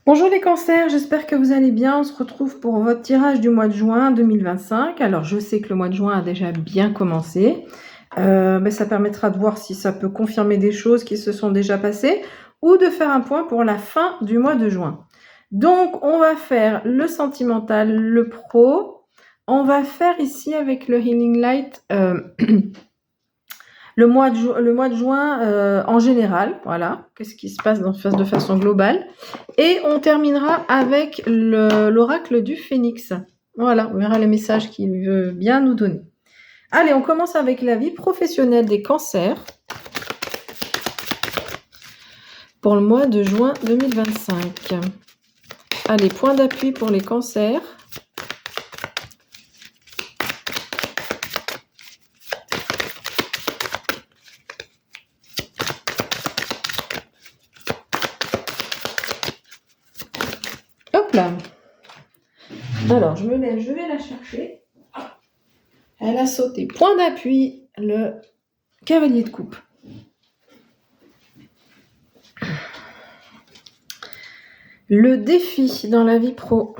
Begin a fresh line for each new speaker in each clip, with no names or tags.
Bonjour les cancers, j'espère que vous allez bien. On se retrouve pour votre tirage du mois de juin 2025. Alors je sais que le mois de juin a déjà bien commencé. Mais ça permettra de voir si ça peut confirmer des choses qui se sont déjà passées ou de faire un point pour la fin du mois de juin. Donc on va faire le sentimental, le pro. On va faire ici avec le Healing Light le mois de juin en général, voilà, qu'est-ce qui se passe de façon globale. Et on terminera avec l'oracle du Phénix. Voilà, on verra les messages qu'il veut bien nous donner. Allez, on commence avec la vie professionnelle des cancers pour le mois de juin 2025. Allez, point d'appui pour les cancers. Hop là. Alors, je me lève, je vais la chercher. Elle a sauté. Point d'appui, le cavalier de coupe. Le défi dans la vie pro.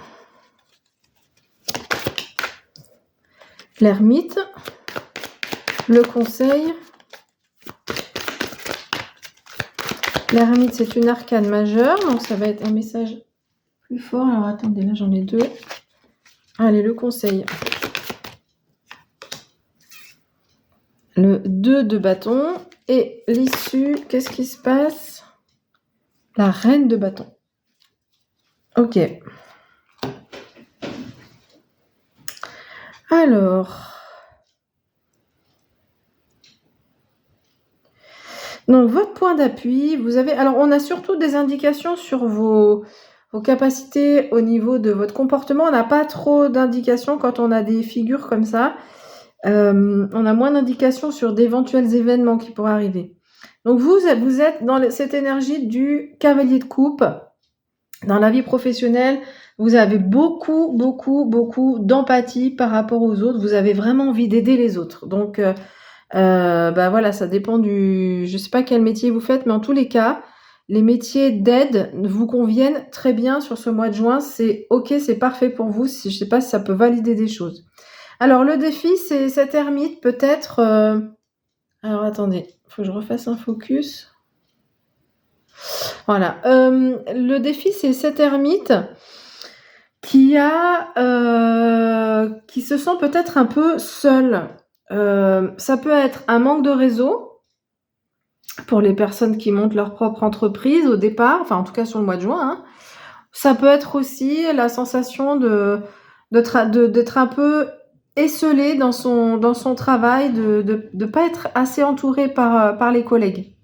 L'ermite. Le conseil. L'ermite, c'est une arcane majeure, donc ça va être un message plus fort. Alors attendez, là j'en ai deux. Allez, le conseil. Le 2 de bâton. Et l'issue, qu'est-ce qui se passe? La reine de bâton. Ok. Alors. Donc, votre point d'appui, vous avez... Alors, on a surtout des indications sur vos capacités au niveau de votre comportement. On n'a pas trop d'indications quand on a des figures comme ça. On a moins d'indications sur d'éventuels événements qui pourraient arriver. Donc, vous êtes dans cette énergie du cavalier de coupe. Dans la vie professionnelle, vous avez beaucoup d'empathie par rapport aux autres. Vous avez vraiment envie d'aider les autres. Donc, voilà, ça dépend je ne sais pas quel métier vous faites, mais en tous les cas, les métiers d'aide vous conviennent très bien sur ce mois de juin. C'est ok, c'est parfait pour vous. Je ne sais pas si ça peut valider des choses. Alors, le défi, c'est cette ermite, peut-être... Alors, attendez, il faut que je refasse un focus. Voilà. Le défi, c'est cette ermite qui se sent peut-être un peu seule. Ça peut être un manque de réseau pour les personnes qui montent leur propre entreprise au départ, enfin en tout cas sur le mois de juin. Hein. Ça peut être aussi la sensation d'être un peu esselé dans son travail, de ne pas être assez entouré par les collègues.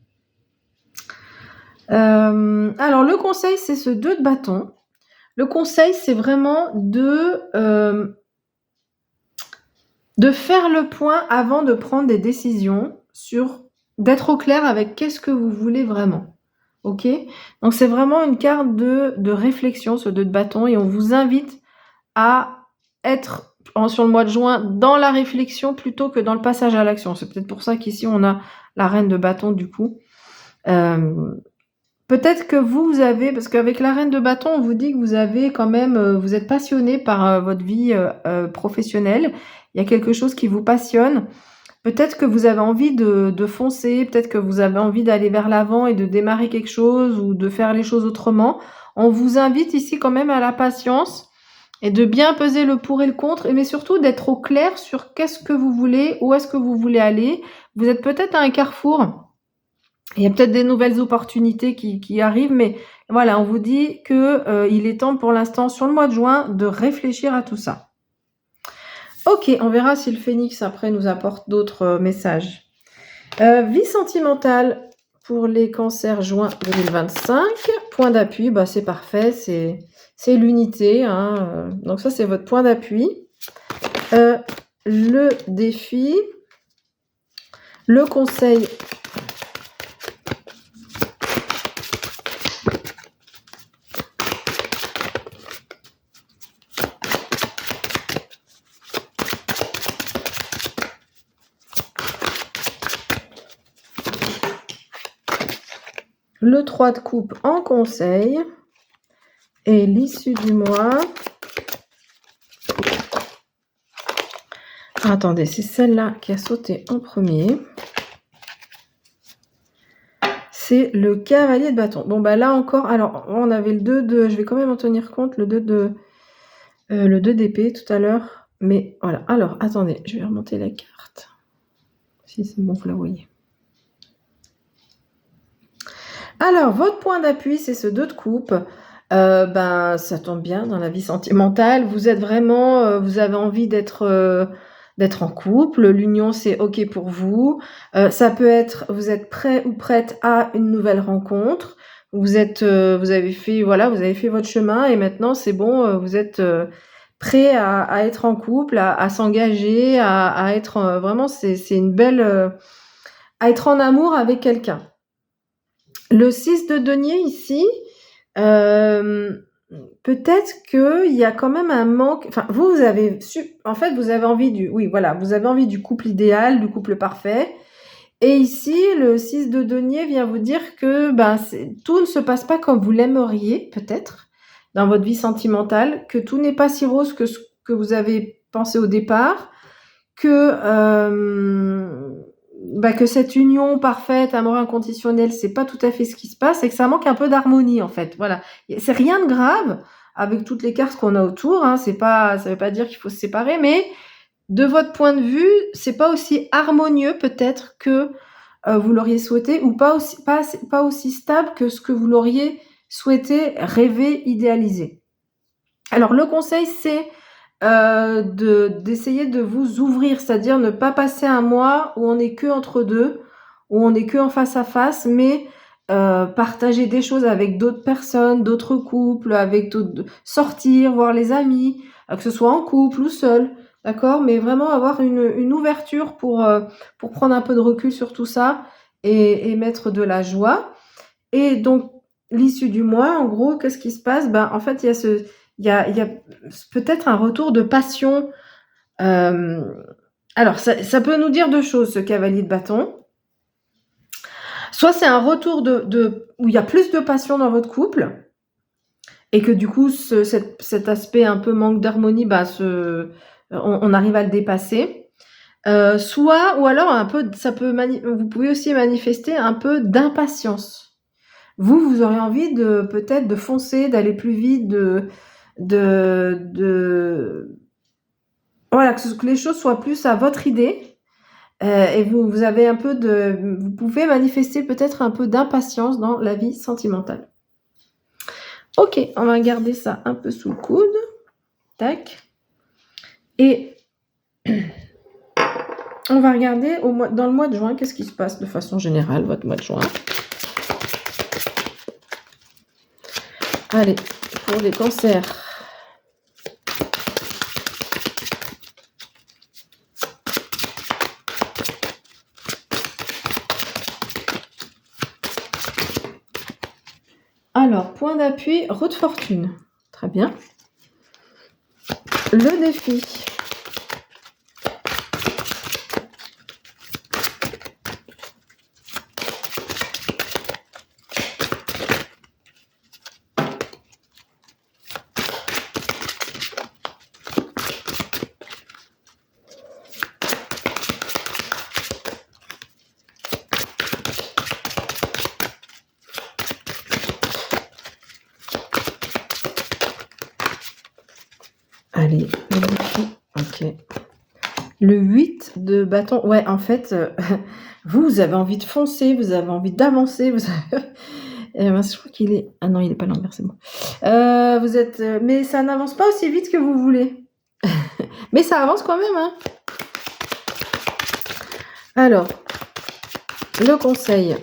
Alors le conseil, c'est ce 2 de bâton. Le conseil, c'est vraiment de faire le point avant de prendre des décisions, d'être au clair avec qu'est-ce que vous voulez vraiment. Ok? Donc c'est vraiment une carte de réflexion, ce 2 de bâton, et on vous invite à être sur le mois de juin dans la réflexion plutôt que dans le passage à l'action. C'est peut-être pour ça qu'ici on a la reine de bâton du coup. Peut-être que vous avez, parce qu'avec la reine de bâton, on vous dit que vous avez quand même, vous êtes passionné par votre vie professionnelle. Il y a quelque chose qui vous passionne. Peut-être que vous avez envie de foncer, peut-être que vous avez envie d'aller vers l'avant et de démarrer quelque chose ou de faire les choses autrement. On vous invite ici quand même à la patience et de bien peser le pour et le contre, mais surtout d'être au clair sur qu'est-ce que vous voulez, où est-ce que vous voulez aller. Vous êtes peut-être à un carrefour. Il y a peut-être des nouvelles opportunités qui arrivent, mais voilà, on vous dit que il est temps pour l'instant, sur le mois de juin, de réfléchir à tout ça. Ok, on verra si le phénix après nous apporte d'autres messages. Vie sentimentale pour les cancers juin 2025. Point d'appui, c'est parfait, c'est l'unité. Hein, donc ça, c'est votre point d'appui. Le défi, le conseil. Le 3 de coupe en conseil Et l'issue du mois. Ah, attendez, c'est celle-là qui a sauté en premier. C'est le cavalier de bâton. Bon, bah là encore, alors on avait le 2 de... Je vais quand même en tenir compte, le 2 d'épée tout à l'heure. Mais voilà, alors attendez, je vais remonter la carte. Si c'est bon, vous la voyez. Alors, votre point d'appui, c'est ce 2 de coupe. Ben, ça tombe bien dans la vie sentimentale. Vous êtes vraiment, vous avez envie d'être en couple. L'union, c'est OK pour vous. Ça peut être, vous êtes prêt ou prête à une nouvelle rencontre. Vous avez fait, voilà, vous avez fait votre chemin et maintenant, c'est bon, vous êtes prêt à être en couple, à s'engager, à être vraiment, c'est une belle, à être en amour avec quelqu'un. Le 6 de denier ici, peut-être qu'il y a quand même un manque. Enfin, vous avez en fait, vous avez envie vous avez envie du couple idéal, du couple parfait. Et ici, le 6 de denier vient vous dire que tout ne se passe pas comme vous l'aimeriez, peut-être, dans votre vie sentimentale, que tout n'est pas si rose que ce que vous avez pensé au départ, que cette union parfaite, amour inconditionnel, c'est pas tout à fait ce qui se passe et que ça manque un peu d'harmonie en fait. Voilà, c'est rien de grave avec toutes les cartes qu'on a autour. Hein, ça veut pas dire qu'il faut se séparer, mais de votre point de vue, c'est pas aussi harmonieux peut-être que vous l'auriez souhaité ou pas aussi stable que ce que vous l'auriez souhaité, rêvé, idéalisé. Alors le conseil c'est d'essayer de vous ouvrir, c'est-à-dire ne pas passer un mois où on n'est que entre deux, où on n'est que en face à face, mais partager des choses avec d'autres personnes, d'autres couples, sortir, voir les amis, que ce soit en couple ou seul, d'accord, mais vraiment avoir une ouverture pour prendre un peu de recul sur tout ça et mettre de la joie. Et donc l'issue du mois, en gros, qu'est-ce qui se passe? En fait, il y a peut-être un retour de passion. Alors, ça peut nous dire 2 choses, ce cavalier de bâton. Soit c'est un retour où il y a plus de passion dans votre couple, et que du coup, cet aspect un peu manque d'harmonie, on arrive à le dépasser. Soit, ou alors un peu, vous pouvez aussi manifester un peu d'impatience. Vous aurez envie peut-être de foncer, d'aller plus vite, voilà, que les choses soient plus à votre idée. Et vous avez vous pouvez manifester peut-être un peu d'impatience dans la vie sentimentale. Ok, on va garder ça un peu sous le coude. Tac. Et on va regarder dans le mois de juin, qu'est-ce qui se passe de façon générale, votre mois de juin. Allez, pour les cancers. Alors, point d'appui, roue de fortune. Très bien. Le défi. Allez, le défi. Ok. Le 8 de bâton. Ouais, en fait, vous avez envie de foncer, vous avez envie d'avancer. Je crois qu'il est... Ah non, il n'est pas l'envers, c'est bon. Vous êtes... mais ça n'avance pas aussi vite que vous voulez. Mais ça avance quand même, hein. Alors, le conseil,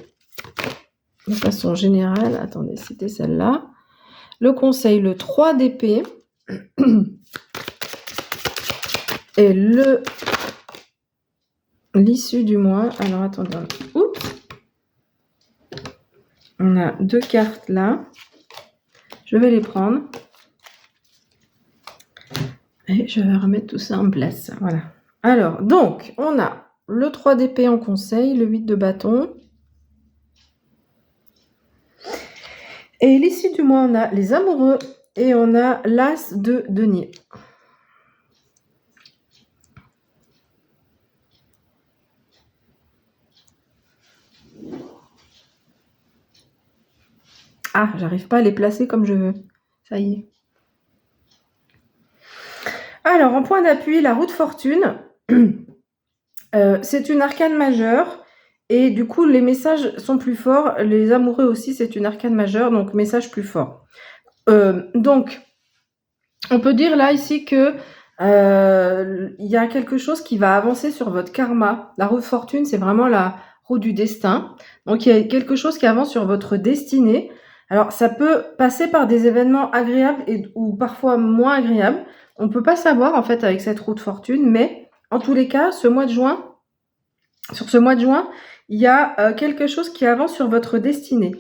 de façon générale, attendez, c'était celle-là. Le conseil, le 3 d'épée. Et l'issue du mois. Alors, attendez. Oups. On a 2 cartes là. Je vais les prendre. Et je vais remettre tout ça en place. Voilà. Alors, donc, on a le 3 d'épée en conseil, le 8 de bâton. Et l'issue du mois, on a les amoureux et on a l'As de denier. Ah, j'arrive pas à les placer comme je veux. Ça y est. Alors, en point d'appui, la roue de fortune, c'est une arcane majeure et du coup, les messages sont plus forts. Les amoureux aussi, c'est une arcane majeure, donc message plus fort. Donc, on peut dire là ici que il y a quelque chose qui va avancer sur votre karma. La roue de fortune, c'est vraiment la roue du destin. Donc, il y a quelque chose qui avance sur votre destinée. Alors, ça peut passer par des événements agréables ou parfois moins agréables. On ne peut pas savoir, en fait, avec cette roue de fortune, mais en tous les cas, sur ce mois de juin, il y a quelque chose qui avance sur votre destinée.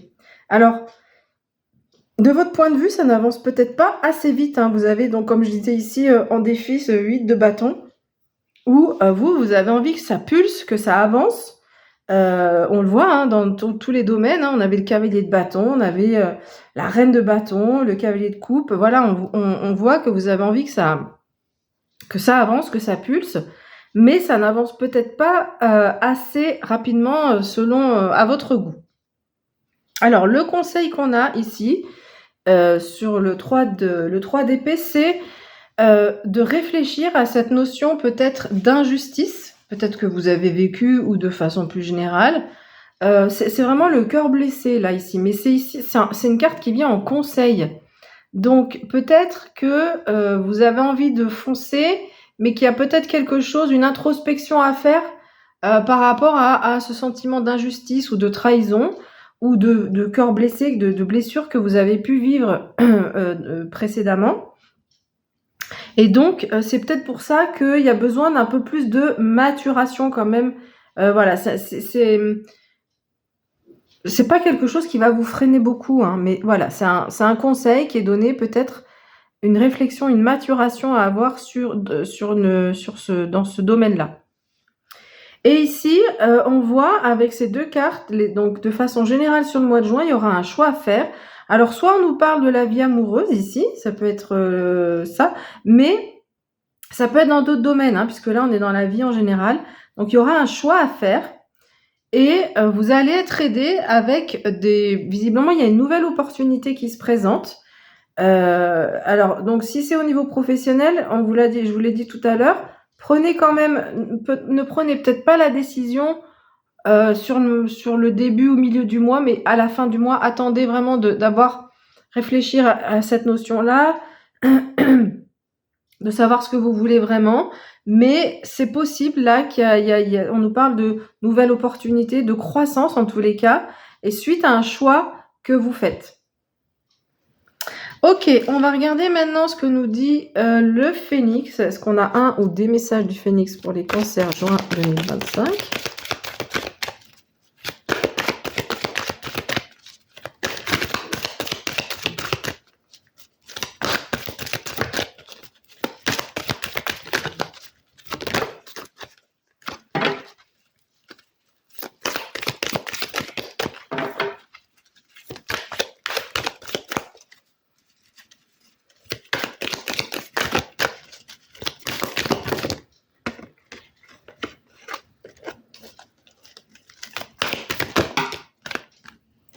Alors, de votre point de vue, ça n'avance peut-être pas assez vite, hein. Vous avez donc, comme je disais ici, en défi, ce 8 de bâton, où vous avez envie que ça pulse, que ça avance. On le voit, hein, dans tous les domaines, hein. On avait le cavalier de bâton, on avait la reine de bâton, le cavalier de coupe. Voilà, on voit que vous avez envie que ça avance, que ça pulse, mais ça n'avance peut-être pas assez rapidement selon à votre goût. Alors, le conseil qu'on a ici, sur le 3 d'épée, c'est de réfléchir à cette notion peut-être d'injustice, peut-être que vous avez vécu ou de façon plus générale. C'est vraiment le cœur blessé là ici, mais c'est une carte qui vient en conseil. Donc peut-être que vous avez envie de foncer, mais qu'il y a peut-être quelque chose, une introspection à faire par rapport à ce sentiment d'injustice ou de trahison ou de cœur blessé, de blessure que vous avez pu vivre précédemment. Et donc, c'est peut-être pour ça qu'il y a besoin d'un peu plus de maturation quand même. Voilà, c'est pas quelque chose qui va vous freiner beaucoup, hein, mais voilà, c'est un conseil qui est donné, peut-être une réflexion, une maturation à avoir dans ce domaine-là. Et ici, on voit avec ces deux cartes, donc de façon générale sur le mois de juin, il y aura un choix à faire. Alors, soit on nous parle de la vie amoureuse ici, ça peut être ça, mais ça peut être dans d'autres domaines, hein, puisque là, on est dans la vie en général. Donc, il y aura un choix à faire et vous allez être aidé avec visiblement, il y a une nouvelle opportunité qui se présente. Alors, donc, si c'est au niveau professionnel, je vous l'ai dit tout à l'heure, ne prenez peut-être pas la décision sur le début ou milieu du mois, mais à la fin du mois, attendez vraiment d'avoir réfléchir à cette notion-là, de savoir ce que vous voulez vraiment. Mais c'est possible là on nous parle de nouvelles opportunités, de croissance en tous les cas, et suite à un choix que vous faites. Ok, on va regarder maintenant ce que nous dit le Phénix. Est-ce qu'on a un ou des messages du Phénix pour les cancers juin 2025 ?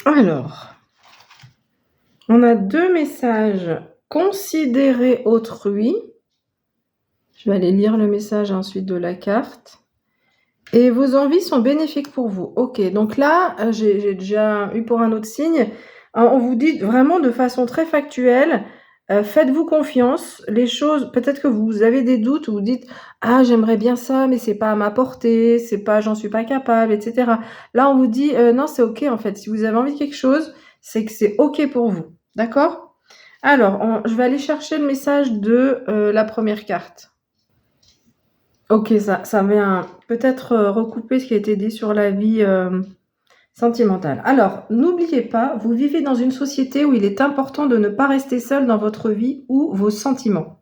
Alors, on a deux messages. Considérer autrui. Je vais aller lire le message ensuite de la carte. Et vos envies sont bénéfiques pour vous. Ok, donc là, j'ai déjà eu pour un autre signe. On vous dit vraiment de façon très factuelle, faites-vous confiance. Les choses, peut-être que vous avez des doutes, vous dites « Ah, j'aimerais bien ça, mais c'est pas à ma portée, j'en suis pas capable, etc. » Là, on vous dit « Non, c'est ok en fait. Si vous avez envie de quelque chose, c'est que c'est ok pour vous. » D'accord ? Alors, je vais aller chercher le message de la première carte. Ok, ça vient peut-être recouper ce qui a été dit sur la vie sentimentale. Alors, n'oubliez pas, vous vivez dans une société où il est important de ne pas rester seul dans votre vie ou vos sentiments.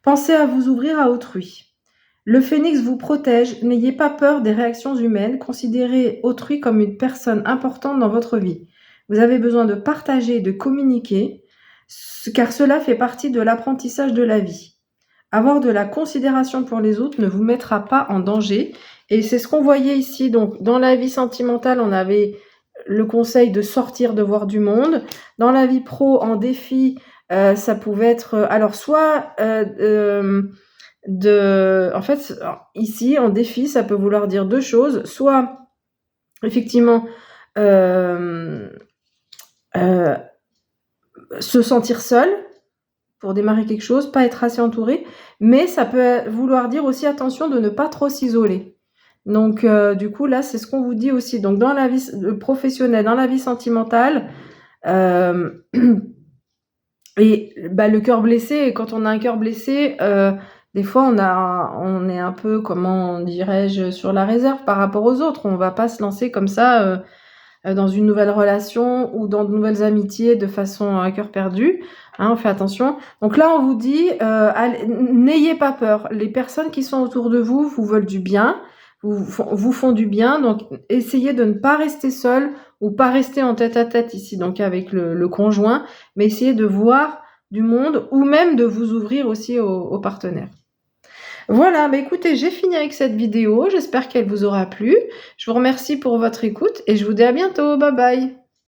Pensez à vous ouvrir à autrui. Le Phénix vous protège, n'ayez pas peur des réactions humaines, considérez autrui comme une personne importante dans votre vie. Vous avez besoin de partager et de communiquer. car cela fait partie de l'apprentissage de la vie. Avoir de la considération pour les autres ne vous mettra pas en danger. Et c'est ce qu'on voyait ici. Donc, dans la vie sentimentale, on avait le conseil de sortir, de voir du monde. Dans la vie pro, en défi, ça pouvait être... alors, soit... en fait, ici, en défi, ça peut vouloir dire deux choses. Soit, effectivement, se sentir seul pour démarrer quelque chose, pas être assez entouré, mais ça peut vouloir dire aussi attention de ne pas trop s'isoler. Donc, du coup, là, c'est ce qu'on vous dit aussi. Donc, dans la vie professionnelle, dans la vie sentimentale, et bah, le cœur blessé, quand on a un cœur blessé, des fois, on est un peu, comment dirais-je, sur la réserve par rapport aux autres. On va pas se lancer comme ça dans une nouvelle relation ou dans de nouvelles amitiés de façon à cœur perdu. Hein, on fait attention. Donc là, on vous dit, n'ayez pas peur. Les personnes qui sont autour de vous vous veulent du bien, vous font du bien. Donc, essayez de ne pas rester seul ou pas rester en tête-à-tête ici, donc avec le conjoint, mais essayez de voir du monde ou même de vous ouvrir aussi aux partenaires. Voilà, bah écoutez, j'ai fini avec cette vidéo. J'espère qu'elle vous aura plu. Je vous remercie pour votre écoute et je vous dis à bientôt. Bye bye.